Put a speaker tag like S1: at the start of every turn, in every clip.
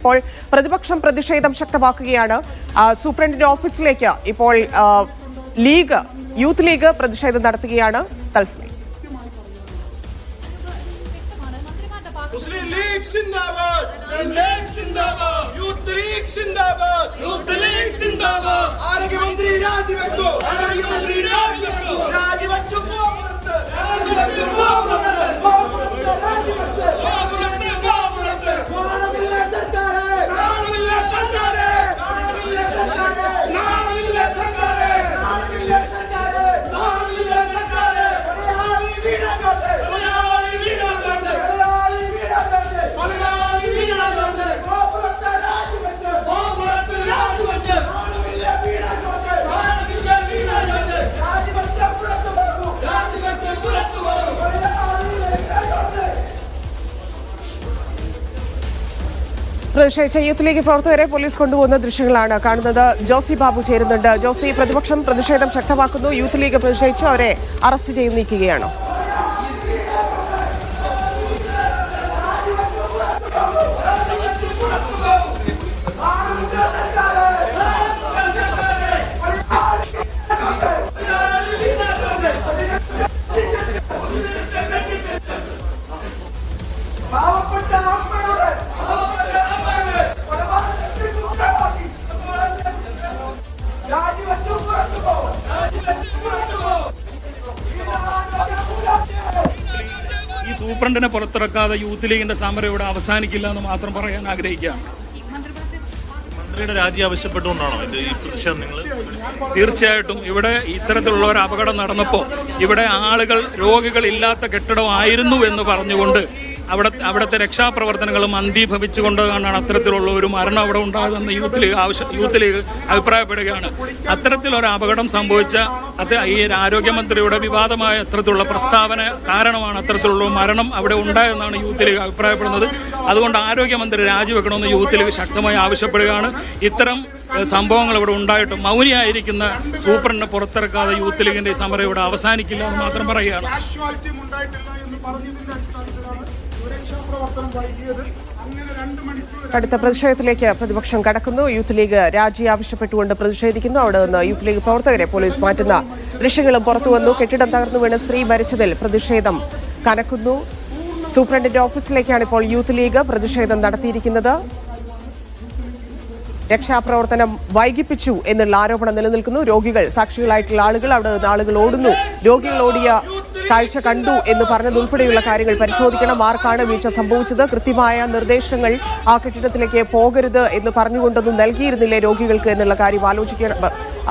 S1: ഇപ്പോൾ പ്രതിപക്ഷം പ്രതിഷേധം ശക്തമാക്കുകയാണ്. സൂപ്രണ്ടിന്റെ ഓഫീസിലേക്ക് ഇപ്പോൾ യൂത്ത് ലീഗ് പ്രതിഷേധം നടത്തുകയാണ്. തത്സമയം
S2: മുസ്ലിം ലീഗ് സിന്ദാബാദ്, യൂത്ത് ലീഗ് സിന്ദാബാദ്, ആരോഗ്യമന്ത്രി രാജിവെക്കൂ, രാജിവെച്ചു
S1: പ്രതിഷേധിച്ച യൂത്ത് ലീഗ് പ്രവർത്തകരെ പോലീസ് കൊണ്ടുപോകുന്ന ദൃശ്യങ്ങളാണ് കാണുന്നത്. ജോസി ബാബു ചേരുന്നുണ്ട്. ജോസി, പ്രതിപക്ഷം പ്രതിഷേധം ശക്തമാക്കുന്നു. യൂത്ത് ലീഗ് പ്രതിഷേധിച്ചു അവരെ അറസ്റ്റ് ചെയ്ത് നീക്കുകയാണോ?
S3: ഈ സൂപ്രണ്ടിനെ പുറത്തിറക്കാതെ യൂത്ത് ലീഗിന്റെ സമരം ഇവിടെ അവസാനിക്കില്ല എന്ന് മാത്രം പറയാൻ ആഗ്രഹിക്കുകയാണ്.
S4: മന്ത്രിയുടെ രാജി ആവശ്യപ്പെട്ടുകൊണ്ടാണോ ഈ പ്രതിഷേധം? നിങ്ങൾ
S3: തീർച്ചയായിട്ടും ഇവിടെ ഇത്തരത്തിലുള്ള ഒരു അപകടം നടന്നപ്പോൾ ഇവിടെ ആളുകൾ രോഗികൾ ഇല്ലാത്ത കെട്ടിടമായിരുന്നു എന്ന് പറഞ്ഞുകൊണ്ട് അവിടുത്തെ രക്ഷാപ്രവർത്തനങ്ങളും മന്ദീഭവിച്ചുകൊണ്ടാണ് അത്തരത്തിലുള്ള ഒരു മരണം അവിടെ ഉണ്ടാകുന്ന യൂത്ത് ലീഗ് അഭിപ്രായപ്പെടുകയാണ്. അത്തരത്തിലൊരു അപകടം സംഭവിച്ച ഈ ആരോഗ്യമന്ത്രിയുടെ വിവാദമായ അത്തരത്തിലുള്ള പ്രസ്താവന കാരണമാണ് അത്തരത്തിലുള്ള മരണം അവിടെ ഉണ്ടായതെന്നാണ് യൂത്ത് ലീഗ് അഭിപ്രായപ്പെടുന്നത്. അതുകൊണ്ട് ആരോഗ്യമന്ത്രി രാജിവെക്കണമെന്ന് യൂത്ത് ലീഗ് ശക്തമായി ആവശ്യപ്പെടുകയാണ്. ഇത്തരം സംഭവങ്ങൾ ഇവിടെ ഉണ്ടായിട്ടും മൗനിയായിരിക്കുന്ന സൂപ്രണ്ടിനെ പുറത്തിറക്കാതെ യൂത്ത് ലീഗിന്റെ സമരം ഇവിടെ അവസാനിക്കില്ല എന്ന് മാത്രം പറയുകയാണ്.
S1: അടുത്ത പ്രതിഷേധത്തിലേക്ക് പ്രതിപക്ഷം കടക്കുന്നു. യൂത്ത് ലീഗ് രാജി ആവശ്യപ്പെട്ടുകൊണ്ട് പ്രതിഷേധിക്കുന്നു. അവിടെ നിന്ന് യൂത്ത് ലീഗ് പ്രവർത്തകരെ പോലീസ് മാറ്റുന്ന ദൃശ്യങ്ങളും പുറത്തുവന്നു. കെട്ടിടം തകർന്നു വീണ് സ്ത്രീ മരിച്ചതിൽ പ്രതിഷേധം കനക്കുന്നു. സൂപ്രണ്ടിന്റെ ഓഫീസിലേക്കാണ് ഇപ്പോൾ യൂത്ത് ലീഗ് പ്രതിഷേധം നടത്തിയിരിക്കുന്നത്. രക്ഷാപ്രവർത്തനം വൈകിപ്പിച്ചു എന്നുള്ള ആരോപണം നിലനിൽക്കുന്നു. രോഗികൾ, സാക്ഷികളായിട്ടുള്ള ആളുകൾ, അവിടെ നിന്ന് ആളുകൾ ഓടുന്നു. രോഗികൾ ഓടിയ കാഴ്ച കണ്ടു എന്ന് പറഞ്ഞതുൾപ്പെടെയുള്ള കാര്യങ്ങൾ പരിശോധിക്കണം. ആർക്കാണ് വീഴ്ച സംഭവിച്ചത്? കൃത്യമായ നിർദ്ദേശങ്ങൾ ആ കെട്ടിടത്തിലേക്ക് പോകരുത് എന്ന് പറഞ്ഞുകൊണ്ടൊന്നും നൽകിയിരുന്നില്ലേ രോഗികൾക്ക് എന്നുള്ള കാര്യം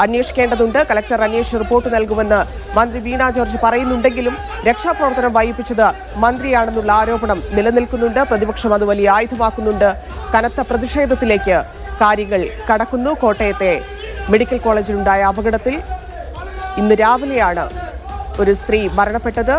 S1: അന്വേഷിക്കേണ്ടതുണ്ട്. കലക്ടർ അന്വേഷിച്ച് റിപ്പോർട്ട് നൽകുമെന്ന് മന്ത്രി വീണ ജോർജ് പറയുന്നുണ്ടെങ്കിലും രക്ഷാപ്രവർത്തനം വൈകിപ്പിച്ചത് മന്ത്രിയാണെന്നുള്ള ആരോപണം നിലനിൽക്കുന്നുണ്ട്. പ്രതിപക്ഷം അത് വലിയ ആയുധമാക്കുന്നുണ്ട്. കനത്ത പ്രതിഷേധത്തിലേക്ക് കാര്യങ്ങൾ കടക്കുന്നു. കോട്ടയത്തെ മെഡിക്കൽ കോളേജിലുണ്ടായ അപകടത്തിൽ ഇന്ന് രാവിലെയാണ് ഒരു സ്ത്രീ മരണപ്പെട്ടത്.